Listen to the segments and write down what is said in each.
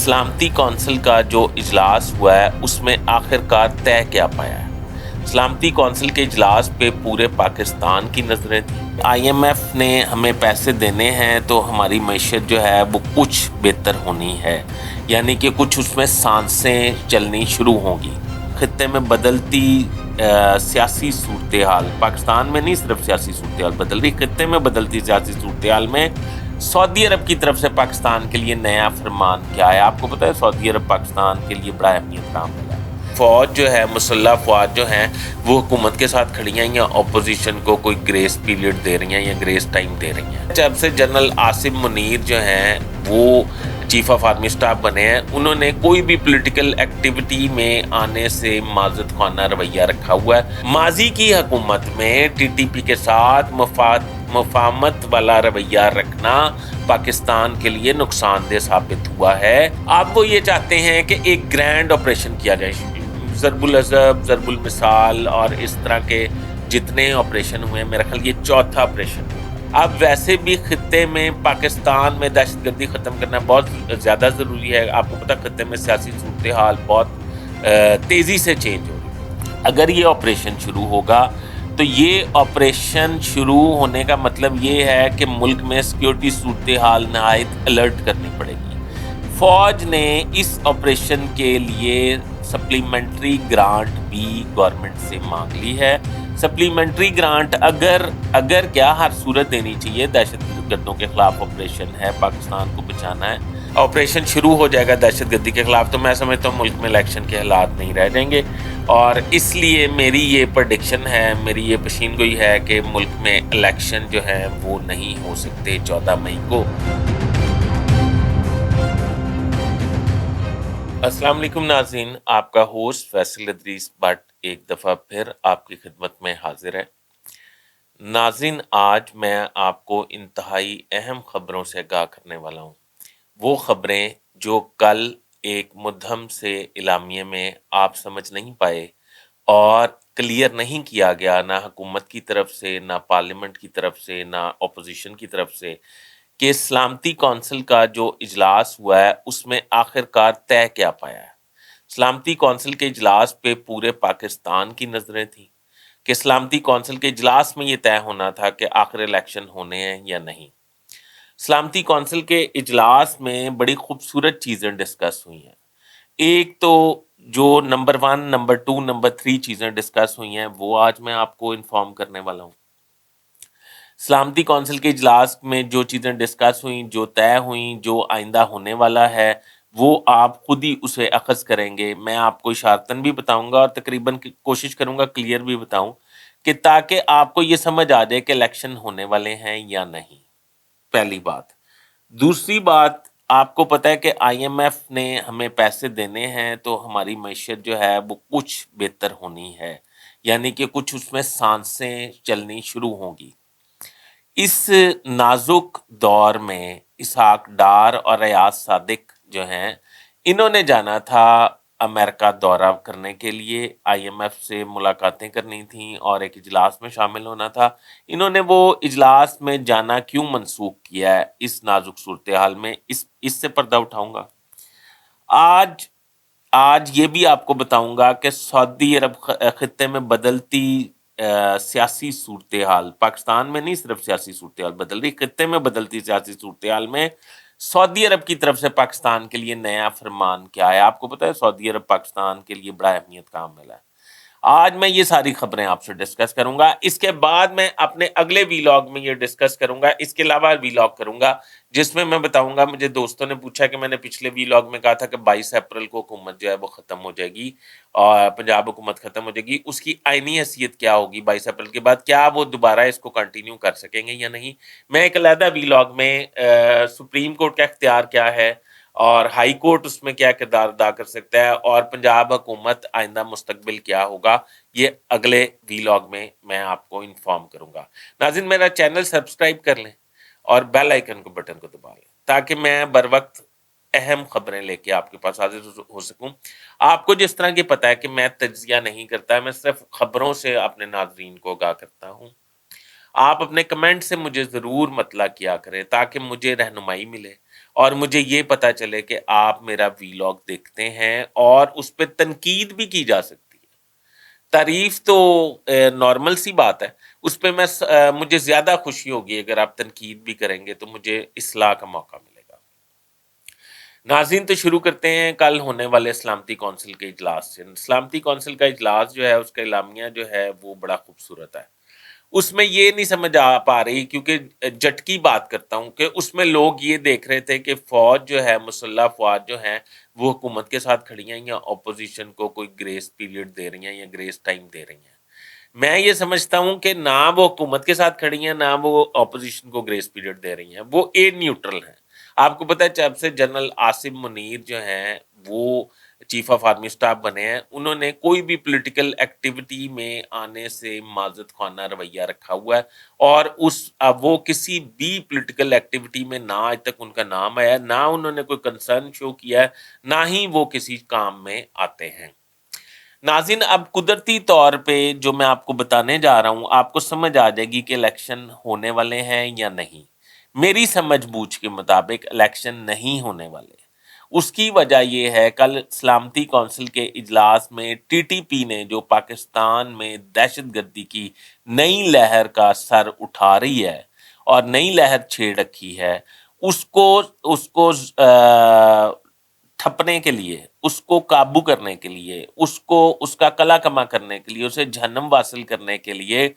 سلامتی کونسل کا جو اجلاس ہوا ہے اس میں آخرکار طے کیا پایا ہے؟ سلامتی کونسل کے اجلاس پہ پورے پاکستان کی نظریں تھیں۔ آئی ایم ایف نے ہمیں پیسے دینے ہیں تو ہماری معیشت جو ہے وہ کچھ بہتر ہونی ہے، یعنی کہ کچھ اس میں سانسیں چلنی شروع ہوں گی۔ خطے میں بدلتی سیاسی صورتحال، پاکستان میں نہیں صرف سیاسی صورتحال بدل رہی، خطے میں بدلتی سیاسی صورتحال میں سعودی عرب کی طرف سے پاکستان کے لیے نیا فرمان کیا ہے؟ آپ کو پتہ ہے سعودی عرب پاکستان کے لیے بڑا اہمیت کام ہے۔ فوج جو ہے، مسلح افواج جو ہیں وہ حکومت کے ساتھ کھڑی ہیں یا اپوزیشن کو کوئی گریس پیریڈ دے رہی ہیں یا گریس ٹائم دے رہی ہیں؟ جب سے جنرل عاصم منیر جو ہیں وہ چیف آف آرمی اسٹاف بنے ہیں، انہوں نے کوئی بھی پولیٹیکل ایکٹیویٹی میں آنے سے معذرت خواہ رویہ رکھا ہوا ہے۔ ماضی کی حکومت میں ٹی ٹی پی کے ساتھ مفاہمت والا رویہ رکھنا پاکستان کے لیے نقصان دہ ثابت ہوا ہے۔ اب وہ یہ چاہتے ہیں کہ ایک گرینڈ آپریشن کیا جائے، ضرب العضب، ضرب المثال اور اس طرح کے جتنے آپریشن ہوئے، میرا خیال یہ چوتھا آپریشن ہے۔ اب ویسے بھی خطے میں پاکستان میں دہشت گردی ختم کرنا بہت زیادہ ضروری ہے۔ آپ کو پتہ خطے میں سیاسی صورتحال بہت تیزی سے چینج ہو رہی ہے۔ اگر یہ آپریشن شروع ہوگا تو یہ آپریشن شروع ہونے کا مطلب یہ ہے کہ ملک میں سیکیورٹی صورتحال نہایت الرٹ کرنی پڑے گی۔ فوج نے اس آپریشن کے لیے سپلیمنٹری گرانٹ بھی گورنمنٹ سے مانگ لی ہے۔ سپلیمنٹری گرانٹ اگر کیا ہر صورت دینی چاہیے، دہشت گردوں کے خلاف آپریشن ہے، پاکستان کو بچانا ہے، آپریشن شروع ہو جائے گا دہشت گردی کے خلاف تو میں سمجھتا ہوں ملک میں الیکشن کے حالات نہیں رہ جائیں گے، اور اس لیے میری یہ پریڈکشن ہے، میری یہ پیشین گوئی ہے کہ ملک میں الیکشن جو ہیں وہ نہیں ہو سکتے 14 مئی کو۔ السلام علیکم ناظرین، آپ کا ہوسٹ فیصل ادریس بٹ ایک دفعہ پھر آپ کی خدمت میں حاضر ہے۔ ناظرین، آج میں آپ کو انتہائی اہم خبروں سے آگاہ کرنے والا ہوں۔ وہ خبریں جو کل ایک مدھم سے اعلامیے میں آپ سمجھ نہیں پائے اور کلیئر نہیں کیا گیا، نہ حکومت کی طرف سے، نہ پارلیمنٹ کی طرف سے، نہ اپوزیشن کی طرف سے، کہ سلامتی کونسل کا جو اجلاس ہوا ہے اس میں آخرکار طے کیا پایا ہے۔ سلامتی کونسل کے اجلاس پہ پورے پاکستان کی نظریں تھیں کہ سلامتی کونسل کے اجلاس میں یہ طے ہونا تھا کہ آخر الیکشن ہونے ہیں یا نہیں۔ سلامتی کونسل کے اجلاس میں بڑی خوبصورت چیزیں ڈسکس ہوئی ہیں۔ ایک تو جو نمبر 1، نمبر 2، نمبر 3 چیزیں ڈسکس ہوئی ہیں وہ آج میں آپ کو انفارم کرنے والا ہوں۔ سلامتی کونسل کے اجلاس میں جو چیزیں ڈسکس ہوئیں، جو طے ہوئیں، جو آئندہ ہونے والا ہے، وہ آپ خود ہی اسے اخذ کریں گے۔ میں آپ کو اشارتاً بھی بتاؤں گا اور تقریباً کوشش کروں گا کلیئر بھی بتاؤں، کہ تاکہ آپ کو یہ سمجھ آ جائے کہ الیکشن ہونے والے ہیں یا نہیں، پہلی بات۔ دوسری بات، آپ کو پتہ ہے کہ آئی ایم ایف نے ہمیں پیسے دینے ہیں تو ہماری معیشت جو ہے وہ کچھ بہتر ہونی ہے، یعنی کہ کچھ اس میں سانسیں چلنی شروع ہوں گی۔ اس نازک دور میں اسحاق ڈار اور ریاض صادق جو ہیں، انہوں نے جانا تھا امریکہ دورہ کرنے کے لیے، آئی ایم ایف سے ملاقاتیں کرنی تھیں اور ایک اجلاس میں شامل ہونا تھا۔ انہوں نے وہ اجلاس میں جانا کیوں منسوخ کیا ہے اس نازک صورتحال میں، اس سے پردہ اٹھاؤں گا۔ آج یہ بھی آپ کو بتاؤں گا کہ سعودی عرب خطے میں بدلتی سیاسی صورتحال، پاکستان میں نہیں صرف سیاسی صورتحال بدل رہی، خطے میں بدلتی سیاسی صورتحال میں سعودی عرب کی طرف سے پاکستان کے لیے نیا فرمان کیا ہے؟ آپ کو پتہ ہے سعودی عرب پاکستان کے لیے بڑا اہمیت کام ملا ہے۔ آج میں یہ ساری خبریں آپ سے ڈسکس کروں گا۔ اس کے بعد میں اپنے اگلے ویلاگ میں یہ ڈسکس کروں گا، اس کے علاوہ ویلاگ کروں گا جس میں بتاؤں گا، مجھے دوستوں نے پوچھا کہ میں نے پچھلے ویلاگ میں کہا تھا کہ 22 اپریل کو حکومت جو ہے وہ ختم ہو جائے گی اور پنجاب حکومت ختم ہو جائے گی، اس کی آئینی حیثیت کیا ہوگی 22 اپریل کے بعد، کیا وہ دوبارہ اس کو کنٹینیو کر سکیں گے یا نہیں۔ میں ایک علیحدہ ویلاگ میں سپریم کورٹ کا اختیار کیا ہے اور ہائی کورٹ اس میں کیا کردار ادا کر سکتا ہے اور پنجاب حکومت آئندہ مستقبل کیا ہوگا، یہ اگلے ویلاگ میں آپ کو انفارم کروں گا۔ ناظرین، میرا چینل سبسکرائب کر لیں اور بیل آئیکن کو بٹن کو دبا لیں تاکہ میں بر وقت اہم خبریں لے کے آپ کے پاس حاضر ہو سکوں۔ آپ کو جس طرح کی پتہ ہے کہ میں تجزیہ نہیں کرتا، میں صرف خبروں سے اپنے ناظرین کو آگاہ کرتا ہوں۔ آپ اپنے کمنٹ سے مجھے ضرور مطلع کیا کریں تاکہ مجھے رہنمائی ملے اور مجھے یہ پتہ چلے کہ آپ میرا ویلاگ دیکھتے ہیں اور اس پہ تنقید بھی کی جا سکتی ہے. تعریف تو نارمل سی بات ہے، اس پہ مجھے زیادہ خوشی ہوگی اگر آپ تنقید بھی کریں گے تو مجھے اصلاح کا موقع ملے گا. ناظرین، تو شروع کرتے ہیں کل ہونے والے سلامتی کونسل کے اجلاس سے. سلامتی کونسل کا اجلاس جو ہے اس کا اعلامیہ جو ہے وہ بڑا خوبصورت ہے. اس میں یہ نہیں سمجھ آ پا رہی، کیونکہ جٹ کی بات کرتا ہوں، کہ اس میں لوگ یہ دیکھ رہے تھے کہ فوج جو ہے، مسلح افواج جو ہیں وہ حکومت کے ساتھ کھڑی ہیں یا اپوزیشن کو کوئی گریس پیریڈ دے رہی ہیں یا گریس ٹائم دے رہی ہیں. میں یہ سمجھتا ہوں کہ نہ وہ حکومت کے ساتھ کھڑی ہیں نہ وہ اپوزیشن کو گریس پیریڈ دے رہی ہیں، وہ اے نیوٹرل ہیں. آپ کو پتہ ہے جب سے جنرل عاصم منیر جو ہیں وہ چیف آف آرمی اسٹاف بنے ہیں، انہوں نے کوئی بھی پولیٹیکل ایکٹیویٹی میں آنے سے معذرت خوانا رویہ رکھا ہوا ہے، اور وہ کسی بھی پولیٹیکل ایکٹیویٹی میں نہ آج تک ان کا نام آیا، نہ انہوں نے کوئی کنسرن شو کیا ہے، نہ ہی وہ کسی کام میں آتے ہیں. ناظرین، اب قدرتی طور پہ جو میں آپ کو بتانے جا رہا ہوں آپ کو سمجھ آ جائے گی کہ الیکشن ہونے والے ہیں یا نہیں. میری سمجھ بوجھ کے مطابق الیکشن نہیں ہونے والے. اس کی وجہ یہ ہے، کل سلامتی کونسل کے اجلاس میں ٹی ٹی پی نے جو پاکستان میں دہشت گردی کی نئی لہر کا سر اٹھا رہی ہے اور نئی لہر چھیڑ رکھی ہے، اس کو ٹھپنے کے لیے، اس کو قابو کرنے کے لیے، اس کا قلع کما کرنے کے لیے، اسے جہنم واصل کرنے کے لیے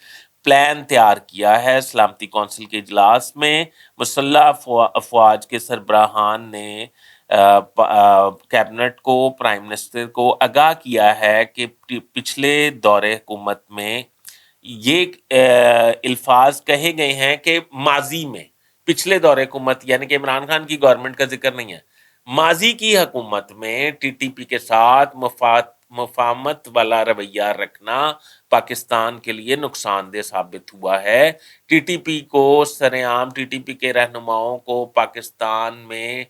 پلان تیار کیا ہے. سلامتی کونسل کے اجلاس میں مسلح افواج کے سربراہان نے کیبنٹ کو، پرائم منسٹر کو آگاہ کیا ہے کہ پچھلے دور حکومت میں یہ الفاظ کہے گئے ہیں کہ ماضی میں، پچھلے دور حکومت یعنی کہ عمران خان کی گورنمنٹ کا ذکر نہیں ہے، ماضی کی حکومت میں ٹی ٹی پی کے ساتھ مفاہمت والا رویہ رکھنا پاکستان کے لیے نقصان دہ ثابت ہوا ہے. ٹی ٹی پی کو سرعام، ٹی ٹی پی کے رہنماؤں کو پاکستان میں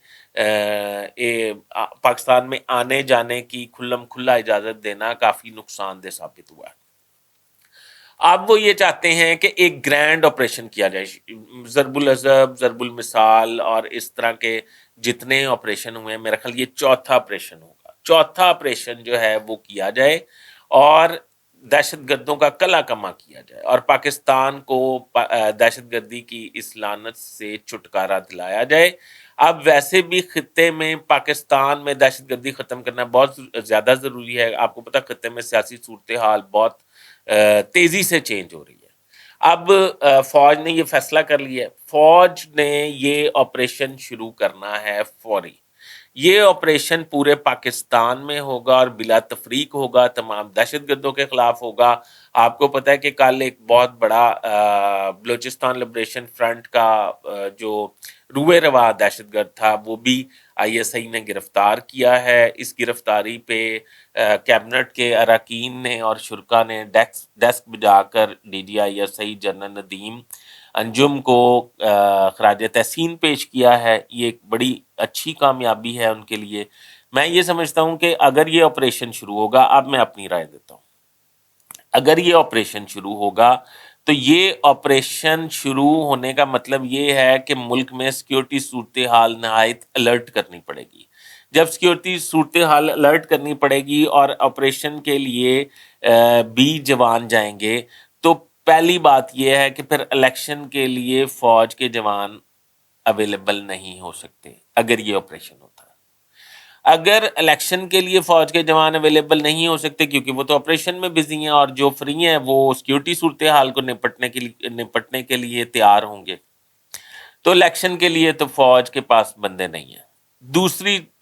آنے جانے کی کھلم کھلا اجازت دینا کافی نقصان دہ ثابت ہوا ہے. اب وہ یہ چاہتے ہیں کہ ایک گرینڈ آپریشن کیا جائے، ضرب العضب، ضرب المثال اور اس طرح کے جتنے آپریشن ہوئے ہیں، میرا خیال یہ چوتھا آپریشن ہوگا. چوتھا آپریشن جو ہے وہ کیا جائے اور دہشت گردوں کا قلع کما کیا جائے اور پاکستان کو دہشت گردی کی اس لعنت سے چھٹکارا دلایا جائے. اب ویسے بھی خطے میں پاکستان میں دہشت گردی ختم کرنا بہت زیادہ ضروری ہے. آپ کو پتہ خطے میں سیاسی صورتحال بہت تیزی سے چینج ہو رہی ہے. اب فوج نے یہ فیصلہ کر لیا ہے، فوج نے یہ آپریشن شروع کرنا ہے فوری. یہ آپریشن پورے پاکستان میں ہوگا اور بلا تفریق ہوگا، تمام دہشت گردوں کے خلاف ہوگا. آپ کو پتہ ہے کہ کل ایک بہت بڑا بلوچستان لبریشن فرنٹ کا جو روئے روا دہشت گرد تھا وہ بھی آئی ایس آئی نے گرفتار کیا ہے. اس گرفتاری پہ کیبنٹ کے اراکین نے اور شرکا نے ڈیسک بجا کر D G I S I general Nadeem Anjum کو خراج تحسین پیش کیا ہے. یہ ایک بڑی اچھی کامیابی ہے ان کے لیے. میں یہ سمجھتا ہوں کہ اگر یہ آپریشن شروع ہوگا، اب میں اپنی رائے دیتا ہوں، اگر یہ آپریشن شروع ہوگا تو یہ آپریشن شروع ہونے کا مطلب یہ ہے کہ ملک میں سیکیورٹی صورتحال نہایت الرٹ کرنی پڑے گی. جب سیکیورٹی صورتحال الرٹ کرنی پڑے گی اور آپریشن کے لیے بھی جوان جائیں گے، تو پہلی بات یہ ہے کہ پھر الیکشن کے لیے فوج کے جوان اویلیبل نہیں ہو سکتے اگر یہ آپریشن ہوتا ہے. اگر الیکشن کے لیے فوج کے جوان اویلیبل نہیں ہو سکتے کیونکہ وہ تو آپریشن میں بزی ہیں اور جو فری ہیں وہ سیکیورٹی صورتحال کو نپٹنے کے لیے تیار ہوں گے، تو الیکشن کے لیے تو فوج کے پاس بندے نہیں ہیں.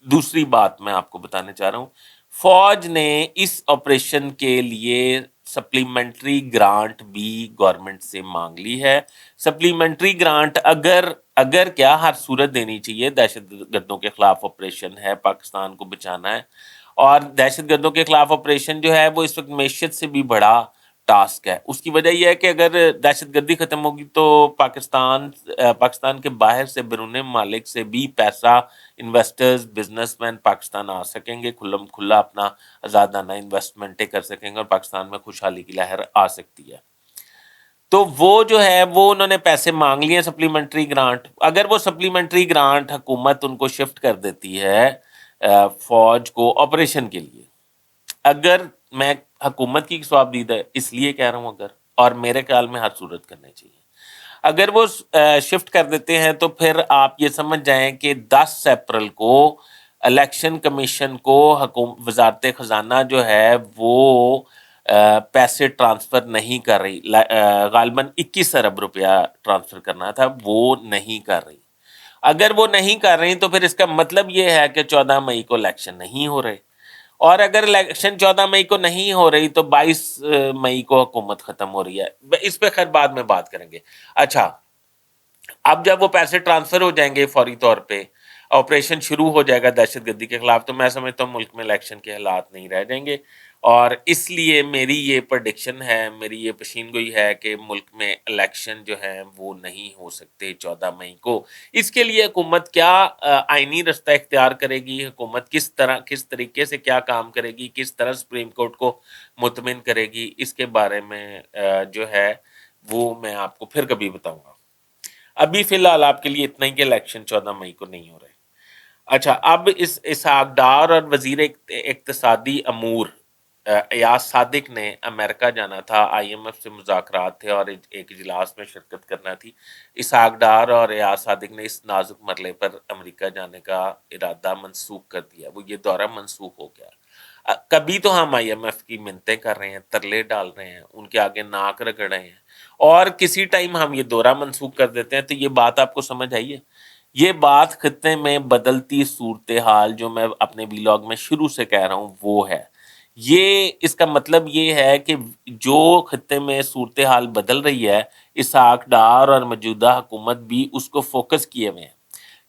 دوسری بات میں آپ کو بتانے چاہ رہا ہوں، فوج نے اس آپریشن کے لیے سپلیمنٹری گرانٹ بھی گورنمنٹ سے مانگ لی ہے. سپلیمنٹری گرانٹ اگر کیا ہر صورت دینی چاہیے. دہشت گردوں کے خلاف آپریشن ہے، پاکستان کو بچانا ہے، اور دہشت گردوں کے خلاف آپریشن جو ہے وہ اس وقت معیشت سے بھی بڑا ٹاسک ہے. اس کی وجہ یہ ہے کہ اگر دہشت گردی ختم ہوگی تو پاکستان کے باہر سے، بیرون ممالک سے بھی پیسہ، انویسٹرز، بزنس مین پاکستان آ سکیں گے، کھلم کھلا اپنا آزادانہ انویسٹمنٹیں کر سکیں گے اور پاکستان میں خوشحالی کی لہر آ سکتی ہے. تو وہ جو ہے وہ انہوں نے پیسے مانگ لیے سپلیمنٹری گرانٹ. اگر وہ سپلیمنٹری گرانٹ حکومت ان کو شفٹ کر دیتی ہے فوج کو آپریشن کے لیے, اگر میں حکومت کی ثوابدید ہے اس لیے کہہ رہا ہوں اگر, اور میرے خیال میں ہر صورت کرنے چاہیے, اگر وہ شفٹ کر دیتے ہیں تو پھر آپ یہ سمجھ جائیں کہ 10 اپریل کو الیکشن کمیشن کو وزارت خزانہ جو ہے وہ پیسے ٹرانسفر نہیں کر رہی, غالباً 21 ارب روپیہ ٹرانسفر کرنا تھا, وہ نہیں کر رہی. اگر وہ نہیں کر رہی تو پھر اس کا مطلب یہ ہے کہ 14 مئی کو الیکشن نہیں ہو رہے, اور اگر الیکشن 14 مئی کو نہیں ہو رہی تو 22 مئی کو حکومت ختم ہو رہی ہے. اس پہ خیر بعد میں بات کریں گے. اچھا, اب جب وہ پیسے ٹرانسفر ہو جائیں گے فوری طور پہ, آپریشن شروع ہو جائے گا دہشت گردی کے خلاف, تو میں سمجھتا ہوں ملک میں الیکشن کے حالات نہیں رہ جائیں گے. اور اس لیے میری یہ پریڈکشن ہے, میری یہ پیشین گوئی ہے کہ ملک میں الیکشن جو ہے وہ نہیں ہو سکتے 14 مئی کو. اس کے لیے حکومت کیا آئینی رستہ اختیار کرے گی, حکومت کس طریقے سے کیا کام کرے گی, کس طرح سپریم کورٹ کو مطمئن کرے گی, اس کے بارے میں جو ہے وہ میں آپ کو پھر کبھی بتاؤں گا. ابھی فی الحال آپ کے لیے اتنا ہی کہ الیکشن 14 مئی کو نہیں ہو رہے. اچھا, اب اسحاق ڈار اور وزیر اقتصادی امور ایاز صادق نے امریکہ جانا تھا, IMF سے مذاکرات تھے اور ایک اجلاس میں شرکت کرنا تھی. اسحاق ڈار اور ایاز صادق نے اس نازک مرحلے پر امریکہ جانے کا ارادہ منسوخ کر دیا, وہ یہ دورہ منسوخ ہو گیا. کبھی تو ہم IMF کی منتیں کر رہے ہیں, ترلے ڈال رہے ہیں, ان کے آگے ناک رگڑ رہے ہیں, اور کسی ٹائم ہم یہ دورہ منسوخ کر دیتے ہیں. تو یہ بات آپ کو سمجھ آئی ہے, یہ بات خطے میں بدلتی صورتحال جو میں اپنے ویلاگ میں شروع سے کہہ رہا ہوں وہ ہے. یہ اس کا مطلب یہ ہے کہ جو خطے میں صورتحال بدل رہی ہے, اسحاق ڈار اور موجودہ حکومت بھی اس کو فوکس کیے ہوئے ہیں.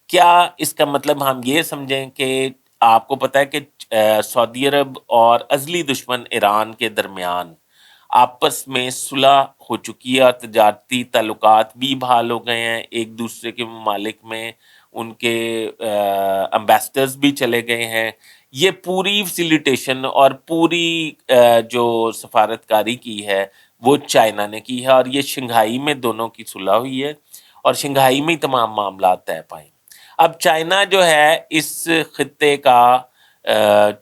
کیا اس کا مطلب ہم یہ سمجھیں کہ آپ کو پتہ ہے کہ سعودی عرب اور ازلی دشمن ایران کے درمیان آپس میں صلح ہو چکی ہے اور تجارتی تعلقات بھی بحال ہو گئے ہیں, ایک دوسرے کے ممالک میں ان کے امبیسڈرز بھی چلے گئے ہیں. یہ پوری فیسیلیٹیشن اور پوری جو سفارتکاری کی ہے وہ چائنا نے کی ہے, اور یہ شنگھائی میں دونوں کی صلح ہوئی ہے اور شنگھائی میں ہی تمام معاملات طے پائیں. اب چائنا جو ہے اس خطے کا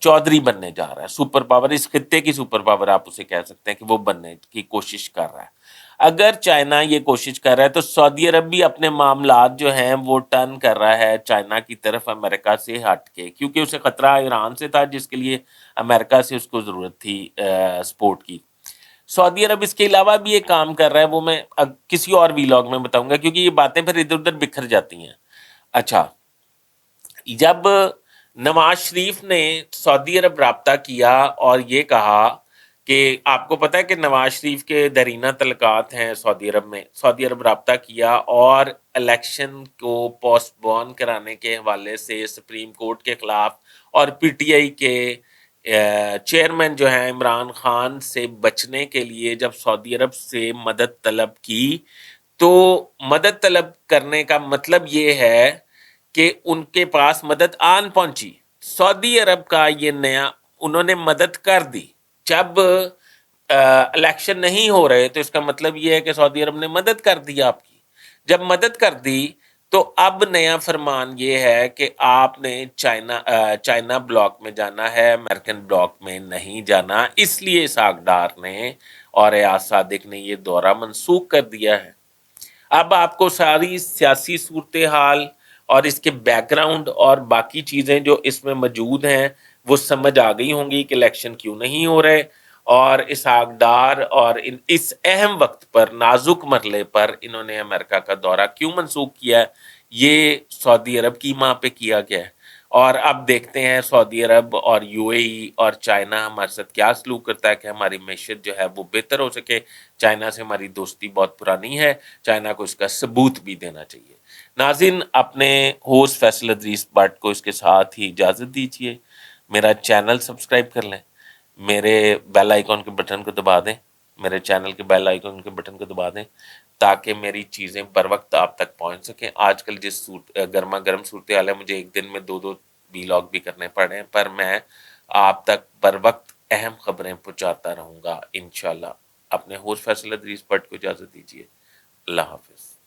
چودھری بننے جا رہا ہے, سپر پاور, اس خطے کی سپر پاور آپ اسے کہہ سکتے ہیں کہ وہ بننے کی کوشش کر رہا ہے. اگر چائنا یہ کوشش کر رہا ہے تو سعودی عرب بھی اپنے معاملات جو ہیں وہ ٹرن کر رہا ہے چائنا کی طرف امریکہ سے ہٹ کے, کیونکہ اسے خطرہ ایران سے تھا جس کے لیے امریکہ سے اس کو ضرورت تھی سپورٹ کی. سعودی عرب اس کے علاوہ بھی ایک کام کر رہا ہے, وہ میں کسی اور ویلاگ میں بتاؤں گا کیونکہ یہ باتیں پھر ادھر ادھر بکھر جاتی ہیں. اچھا, جب نواز شریف نے سعودی عرب رابطہ کیا اور یہ کہا کہ آپ کو پتہ ہے کہ نواز شریف کے دیرینہ تعلقات ہیں سعودی عرب میں, سعودی عرب رابطہ کیا اور الیکشن کو پوسٹ پون کرانے کے حوالے سے سپریم کورٹ کے خلاف اور PTI کے چیئرمین جو ہیں عمران خان سے بچنے کے لیے جب سعودی عرب سے مدد طلب کی, تو مدد طلب کرنے کا مطلب یہ ہے کہ ان کے پاس مدد آن پہنچی. سعودی عرب کا یہ نیا, انہوں نے مدد کر دی. جب الیکشن نہیں ہو رہے تو اس کا مطلب یہ ہے کہ سعودی عرب نے مدد کر دی آپ کی. جب مدد کر دی تو اب نیا فرمان یہ ہے کہ آپ نے چائنا بلاک میں جانا ہے, امریکن بلاک میں نہیں جانا. اس لیے اسحاق ڈار نے اور ایاز صادق نے یہ دورہ منسوخ کر دیا ہے. اب آپ کو ساری سیاسی صورتحال اور اس کے بیک گراؤنڈ اور باقی چیزیں جو اس میں موجود ہیں وہ سمجھ آ گئی ہوں گی کہ الیکشن کیوں نہیں ہو رہے, اور اسحاق ڈار اور اس اہم وقت پر, نازک مرحلے پر انہوں نے امریکہ کا دورہ کیوں منسوخ کیا ہے. یہ سعودی عرب کی ماں پہ کیا گیا ہے, اور اب دیکھتے ہیں سعودی عرب اور UAE اور چائنا ہمارے ساتھ کیا سلوک کرتا ہے کہ ہماری معیشت جو ہے وہ بہتر ہو سکے. چائنا سے ہماری دوستی بہت پرانی ہے, چائنا کو اس کا ثبوت بھی دینا چاہیے. ناظرین, اپنے ہوسٹ فیصل ادریس بٹ کو اس کے ساتھ ہی اجازت دیجیے. میرا چینل سبسکرائب کر لیں, میرے بیل آئیکن کے بٹن کو دبا دیں, میرے چینل کے بیل آئیکن کے بٹن کو دبا دیں تاکہ میری چیزیں بر وقت آپ تک پہنچ سکیں. آج کل جس گرما گرم صورتحال ہے, مجھے ایک دن میں 2 ویلاگ بھی کرنے پڑے ہیں, پر میں آپ تک بر وقت اہم خبریں پہنچاتا رہوں گا انشاءاللہ. اپنے ہوسٹ فیصل ادریس بٹ کو اجازت دیجیے. اللہ حافظ.